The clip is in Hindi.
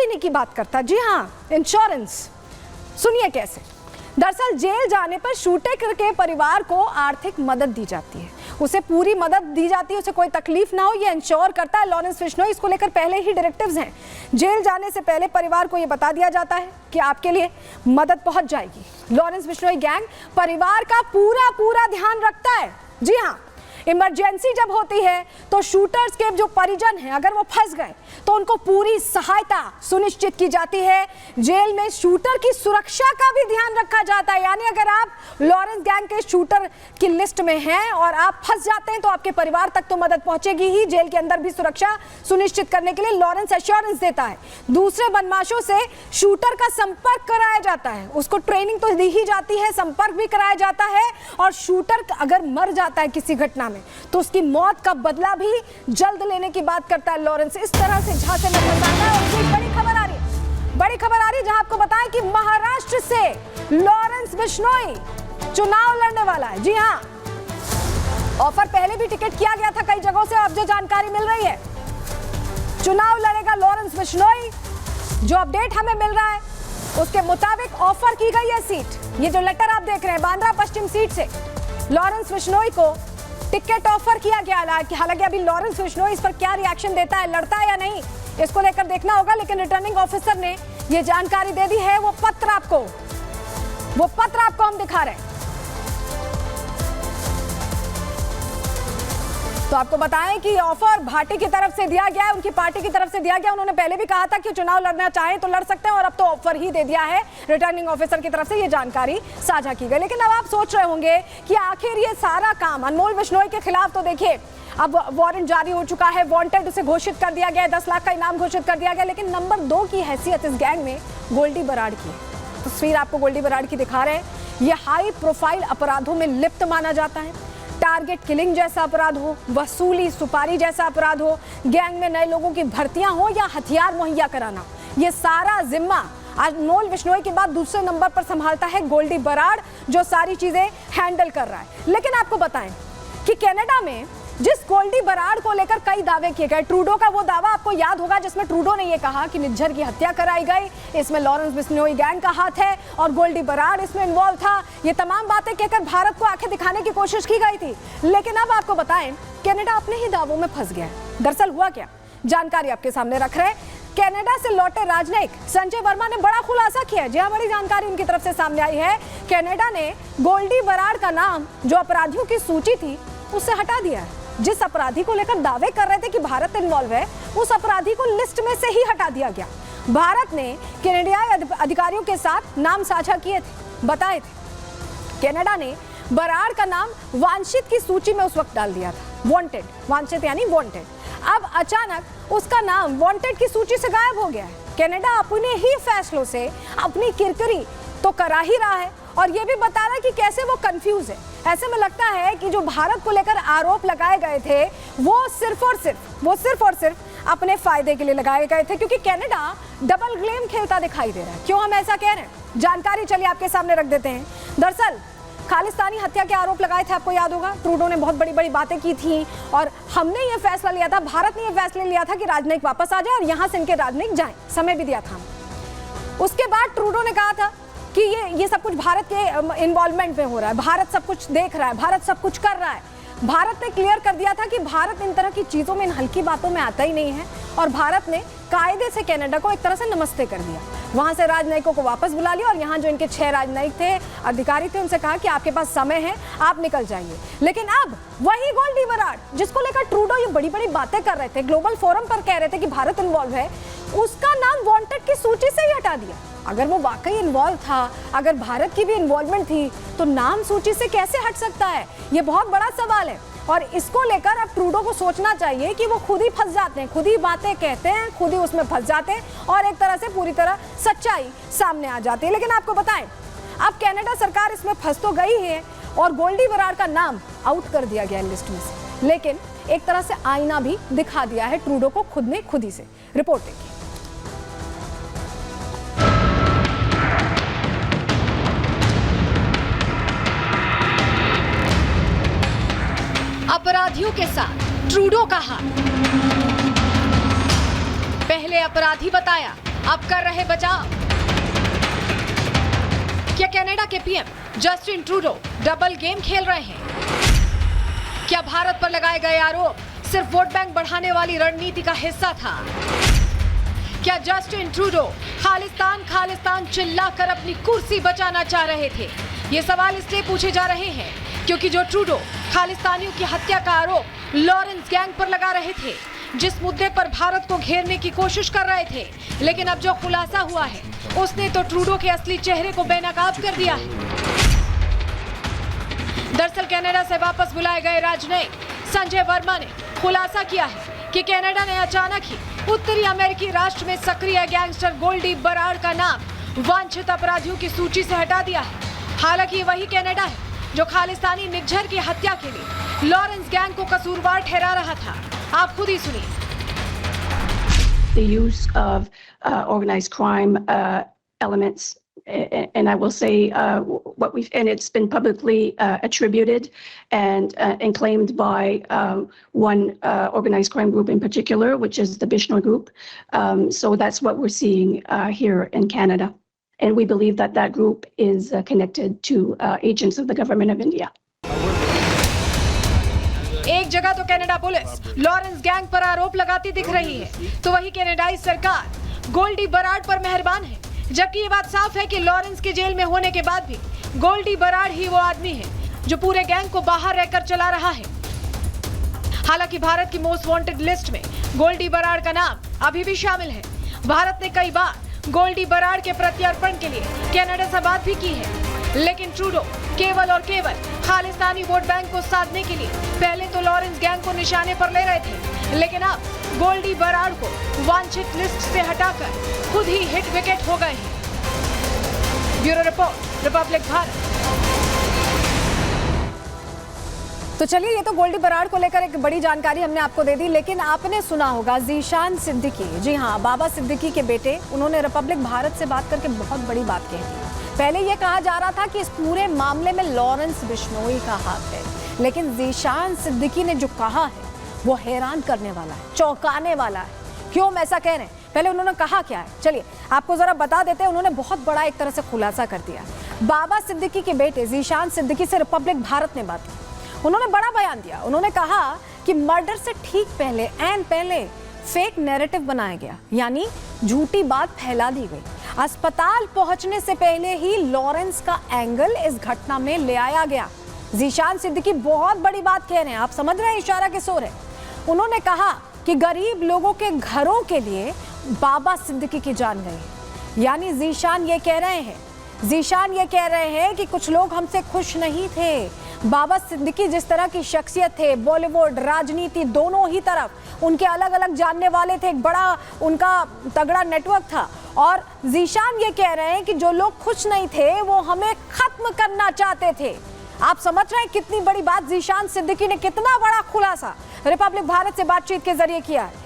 पीने की बात करता है। जी हाँ, इंश्योरेंस। सुनिए कैसे। दरअसल जेल जाने पर शूटर के परिवार को आर्थिक मदद दी जाती है, उसे पूरी मदद दी जाती है, उसे कोई तकलीफ ना हो, ये इंश्योर करता है लॉरेंस बिश्नोई। इसको लेकर पहले ही डायरेक्टिव्स हैं। जेल जाने से पहले परिवार को ये बता दिया जाता है कि आपके लिए मदद पहुंच जाएगी। लॉरेंस बिश्नोई गैंग परिवार का पूरा ध्यान रखता है। जी हाँ, इमरजेंसी जब होती है तो शूटर्स के जो परिजन हैं अगर वो फंस गए तो उनको पूरी सहायता सुनिश्चित की जाती है। जेल में शूटर की सुरक्षा का भी ध्यान रखा जाता है, यानी अगर आप लॉरेंस गैंग के शूटर की लिस्ट में हैं और आप फंस जाते हैं तो आपके परिवार तक तो मदद पहुंचेगी ही, जेल के अंदर भी सुरक्षा सुनिश्चित करने के लिए लॉरेंस एश्योरेंस देता है। दूसरे बदमाशों से शूटर का संपर्क कराया जाता है, उसको ट्रेनिंग तो दी ही जाती है, संपर्क भी कराया जाता है। और शूटर अगर मर जाता है किसी घटना में तो उसकी मौत का बदला भी जल्द लेने की बात करता है लॉरेंस। इस तरह से झांसे में फंसाता है। और एक बड़ी खबर आ रही है जहां आपको बताएं कि महाराष्ट्र से लॉरेंस बिश्नोई चुनाव लड़ने वाला है। जी हां, ऑफर पहले भी टिकट किया गया था कई जगहों से, अब जो जानकारी मिल रही है चुनाव लड़ेगा लॉरेंस बिश्नोई। जो अपडेट हमें मिल रहा है उसके मुताबिक ऑफर की गई है सीट। ये जो लेटर आप देख रहे हैं बांद्रा पश्चिम सीट से लॉरेंस बिश्नोई को टिकट ऑफर किया गया। हालांकि अभी लॉरेंस बिश्नोई इस पर क्या रिएक्शन देता है, लड़ता है या नहीं, इसको लेकर देखना होगा। लेकिन रिटर्निंग ऑफिसर ने ये जानकारी दे दी है। वो पत्र आपको हम दिखा रहे हैं। तो आपको बताएं कि ऑफर भाटी की तरफ से दिया गया है, उनकी पार्टी की तरफ से दिया गया। उन्होंने पहले भी कहा था कि चुनाव लड़ना चाहें तो लड़ सकते हैं और अब तो ऑफर ही दे दिया है। रिटर्निंग ऑफिसर की तरफ से ये जानकारी साझा की गई। लेकिन अब आप सोच रहे होंगे कि आखिर ये सारा काम अनमोल बिश्नोई के खिलाफ, तो देखिए अब वारंट जारी हो चुका है, वांटेड उसे घोषित कर दिया गया, 10 लाख का इनाम घोषित कर दिया गया। लेकिन नंबर 2 की हैसियत इस गैंग में गोल्डी बराड़ की है। तस्वीर आपको गोल्डी बराड़ की दिखा रहे हैं। ये हाई प्रोफाइल अपराधों में लिप्त माना जाता है। टारगेट किलिंग जैसा अपराध हो, वसूली सुपारी जैसा अपराध हो, गैंग में नए लोगों की भर्तियां हो या हथियार मुहैया कराना, ये सारा जिम्मा अनमोल बिश्नोई के बाद दूसरे नंबर पर संभालता है गोल्डी बराड़, जो सारी चीजें हैंडल कर रहा है। लेकिन आपको बताएं कि कनाडा में जिस गोल्डी बराड़ को लेकर कई दावे किए गए, ट्रूडो का वो दावा आपको याद होगा जिसमें ट्रूडो ने ये कहा कि निज्जर की हत्या कराई गई, इसमें लॉरेंस बिश्नोई गैंग का हाथ है और गोल्डी बराड़ इसमें इन्वॉल्व था। ये तमाम बातें कहकर भारत को आंखें दिखाने की कोशिश की गई थी। लेकिन अब आपको बताएं कनाडा अपने ही दावों में फंस गया है। दरअसल हुआ क्या, जानकारी आपके सामने रख रहे हैं। कनाडा से लौटे राजनयिक संजय वर्मा ने बड़ा खुलासा किया है। जी हां, बड़ी जानकारी उनकी तरफ से सामने आई है। कनाडा ने गोल्डी बराड़ का नाम जो अपराधियों की सूची थी उससे हटा दिया है। जिस अपराधी को लेकर दावे कर रहे थे कि भारत इन्वॉल्व है, उस अपराधी को लिस्ट में से ही हटा दिया गया। भारत ने कनाडियाई अधिकारियों के साथ नाम साझा किए थे, बताए थे। कनाडा ने बराड़ का नाम वांछित की सूची में उस वक्त डाल दिया था, वांटेड, वांछित यानी वांटेड। अब अचानक उसका नाम वांटेड की सूची से गायब हो गया है। कनाडा अपने ही फैसलों से अपनी किरकिरी तो करा ही रहा है और ये भी बता रहा है कि कैसे वो कंफ्यूज है। ऐसे में लगता है कि जो भारत को लेकर आरोप लगाए गए थे वो सिर्फ और सिर्फ अपने फायदे के लिए लगाए गए थे, क्योंकि कनाडा डबल गेम खेलता दिखाई दे रहा है। क्यों हम ऐसा कह रहे हैं, जानकारी चलिए आपके सामने रख देते हैं। दरअसल खालिस्तानी हत्या के आरोप लगाए थे, आपको याद होगा। ट्रूडो ने बहुत बड़ी बड़ी बातें की थी और हमने ये फैसला लिया था, भारत ने ये फैसला लिया था कि राजनयिक वापस आ जाए और यहाँ से इनके राजनयिक जाएं, समय भी दिया था। उसके बाद ट्रूडो ने कहा था कि ये सब कुछ भारत के इन्वॉल्वमेंट में हो रहा है, भारत सब कुछ देख रहा है, भारत सब कुछ कर रहा है। भारत ने क्लियर कर दिया था कि भारत इन तरह की चीजों में, इन हल्की बातों में आता ही नहीं है और भारत ने कायदे से कनाडा को एक तरह से नमस्ते कर दिया। वहां से राजनयिकों को वापस बुला लिया और यहाँ जो इनके 6 राजनयिक थे, अधिकारी थे, उनसे कहा कि आपके पास समय है, आप निकल जाइए। लेकिन अब वही गोल्डी बराड़ जिसको लेकर ट्रूडो ये बड़ी बड़ी बातें कर रहे थे, ग्लोबल फोरम पर कह रहे थे कि भारत इन्वॉल्व है, उसका नाम वांटेड की सूची से ही हटा दिया। अगर वो वाकई इन्वॉल्व था, अगर भारत की भी इन्वॉल्वमेंट थी, तो नाम सूची से कैसे हट सकता है? ये बहुत बड़ा सवाल है और इसको लेकर अब ट्रूडो को सोचना चाहिए कि वो खुद ही फंस जाते हैं, खुद ही बातें कहते हैं, खुद ही उसमें फंस जाते हैं और एक तरह से पूरी तरह सच्चाई सामने आ जाती है। लेकिन आपको बताएं, अब कनाडा सरकार इसमें फंस तो गई है और गोल्डी बराड़ का नाम आउट कर दिया गया लिस्ट में से, लेकिन एक तरह से आईना भी दिखा दिया है ट्रूडो को खुद ने खुद ही से। रिपोर्ट देखिए। अपराधियों के साथ ट्रूडो का हाथ। पहले अपराधी बताया, अब कर रहे बचाव। क्या कनाडा के PM Justin Trudeau double game खेल रहे हैं? क्या भारत पर लगाए गए आरोप सिर्फ वोट बैंक बढ़ाने वाली रणनीति का हिस्सा था? क्या जस्टिन ट्रूडो खालिस्तान खालिस्तान चिल्लाकर अपनी कुर्सी बचाना चाह रहे थे? ये सवाल इसलिए पूछे जा रहे हैं क्योंकि जो ट्रूडो खालिस्तानियों की हत्या का आरोप लॉरेंस गैंग पर लगा रहे थे, जिस मुद्दे पर भारत को घेरने की कोशिश कर रहे थे, लेकिन अब जो खुलासा हुआ है उसने तो ट्रूडो के असली चेहरे को बेनकाब कर दिया है। दरअसल कनाडा से वापस बुलाए गए राजनयिक संजय वर्मा ने खुलासा किया है कि कनाडा ने अचानक ही उत्तरी अमेरिकी राष्ट्र में सक्रिय गैंगस्टर गोल्डी बराड का नाम वांछित अपराधियों की सूची से हटा दिया है। हालांकि वही कनाडा है जो खालिस्तानी निग्जर की हत्या के लिए लॉरेंस गैंग को कसूरवार ठहरा रहा था। आप खुद ही सुनिए। The use of organized crime elements, and I will say and it's been publicly attributed and claimed by one organized crime group in particular, which is the Bishnoi Group. So that's what we're seeing here in Canada, and we believe that that group is connected to agents of the government of India. एक जगह तो कनाडा पुलिस लॉरेंस गैंग पर आरोप लगाती दिख रही है, तो वही कनाडाई सरकार गोल्डी बराड पर मेहरबान है, जबकि ये बात साफ है कि लॉरेंस के जेल में होने के बाद भी गोल्डी बराड ही वो आदमी है जो पूरे गैंग को बाहर रहकर चला रहा है। हालांकि भारत की मोस्ट वांटेड लिस्ट में गोल्डी बराड का नाम अभी भी शामिल है। भारत ने कई बार गोल्डी बराड के प्रत्यर्पण के लिए कनाडा से बात भी की है, लेकिन ट्रूडो केवल और केवल खालिस्तानी वोट बैंक को साधने के लिए पहले तो लॉरेंस गैंग को निशाने पर ले रहे थे, लेकिन अब गोल्डी बराड को वांछित लिस्ट से हटाकर खुद ही हिट विकेट हो गए हैं। Bureau report, Republic Bharat. तो चलिए, ये तो गोल्डी बराड को लेकर एक बड़ी जानकारी हमने आपको दे दी, लेकिन आपने सुना होगा ज़ीशान सिद्दीकी, जी हाँ, बाबा सिद्दीकी के बेटे, उन्होंने रिपब्लिक भारत से बात करके बहुत बड़ी बात कही थी। पहले ये कहा जा रहा था कि इस पूरे मामले में लॉरेंस बिश्नोई का हाथ है, लेकिन ज़ीशान सिद्दीकी ने जो कहा है वो हैरान करने वाला है, चौंकाने वाला है। क्यों हम ऐसा कह रहे हैं? पहले उन्होंने कहा क्या है, चलिए आपको जरा बता देते हैं। उन्होंने बहुत बड़ा एक तरह से खुलासा कर दिया। बाबा सिद्दीकी के बेटे ज़ीशान सिद्दीकी से रिपब्लिक भारत ने बात की। उन्होंने बड़ा बयान दिया। उन्होंने कहा कि मर्डर से ठीक पहले फेक नैरेटिव बनाया गया, यानी झूठी बात फैला दी गई। अस्पताल पहुंचने से पहले ही लॉरेंस का एंगल इस घटना में ले आया गया। ज़ीशान सिद्दीकी बहुत बड़ी बात कह रहे हैं, आप समझ रहे हैं इशारा किस ओर है। उन्होंने कहा कि गरीब लोगों के घरों के लिए बाबा सिद्दीकी की जान गई, यानी ज़ीशान ये कह रहे हैं कि कुछ लोग हमसे खुश नहीं थे। बाबा सिद्दीकी जिस तरह की शख्सियत थे, बॉलीवुड, राजनीति, दोनों ही तरफ उनके अलग अलग जानने वाले थे, एक बड़ा उनका तगड़ा नेटवर्क था। और ज़ीशान ये कह रहे हैं कि जो लोग खुश नहीं थे वो हमें खत्म करना चाहते थे। आप समझ रहे हैं कितनी बड़ी बात ज़ीशान सिद्दीकी ने, कितना बड़ा खुलासा रिपब्लिक भारत से बातचीत के जरिए किया है।